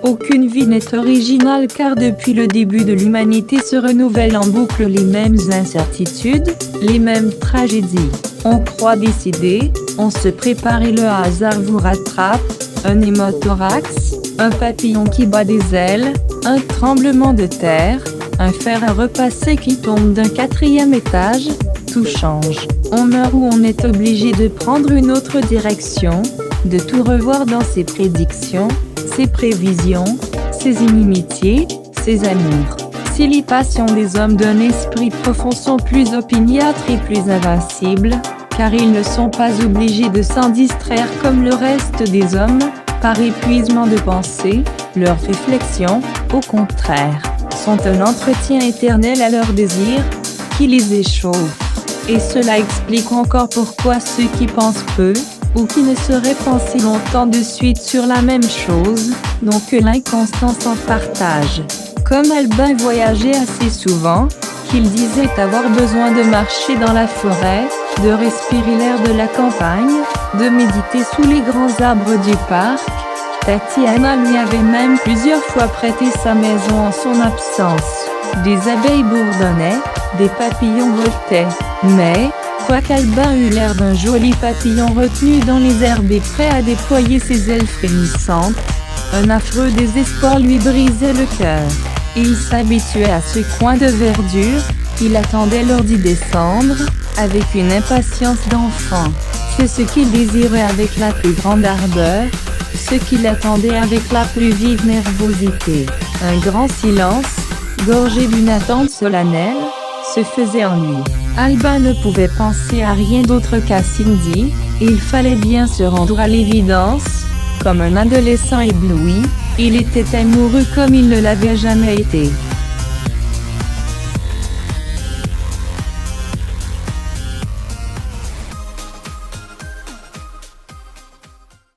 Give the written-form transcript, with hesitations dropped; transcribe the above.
Aucune vie n'est originale car depuis le début de l'humanité se renouvellent en boucle les mêmes incertitudes, les mêmes tragédies. On croit décider, on se prépare et le hasard vous rattrape, un hémothorax, un papillon qui bat des ailes, un tremblement de terre, un fer à repasser qui tombe d'un 4e étage, tout change. On meurt ou on est obligé de prendre une autre direction, de tout revoir dans ses prédictions, ses prévisions, ses inimitiés, ses amours. Si les passions des hommes d'un esprit profond sont plus opiniâtres et plus invincibles, car ils ne sont pas obligés de s'en distraire comme le reste des hommes, par épuisement de pensée, leurs réflexions, au contraire, sont un entretien éternel à leurs désirs, qui les échauffe. Et cela explique encore pourquoi ceux qui pensent peu, ou qui ne seraient pensés longtemps de suite sur la même chose, n'ont que l'inconstance en partage. Comme Albin voyageait assez souvent, qu'il disait avoir besoin de marcher dans la forêt, de respirer l'air de la campagne, de méditer sous les grands arbres du parc, Tatiana lui avait même plusieurs fois prêté sa maison en son absence. Des abeilles bourdonnaient, des papillons voletaient, mais, quoiqu'Albin eût l'air d'un joli papillon retenu dans les herbes et prêt à déployer ses ailes frémissantes, un affreux désespoir lui brisait le cœur. Il s'habituait à ce coin de verdure, il attendait l'heure d'y descendre, avec une impatience d'enfant. C'est ce qu'il désirait avec la plus grande ardeur, ce qu'il attendait avec la plus vive nervosité. Un grand silence, gorgé d'une attente solennelle, se faisait en lui. Albin ne pouvait penser à rien d'autre qu'à Cindy, et il fallait bien se rendre à l'évidence. Comme un adolescent ébloui, il était amoureux comme il ne l'avait jamais été.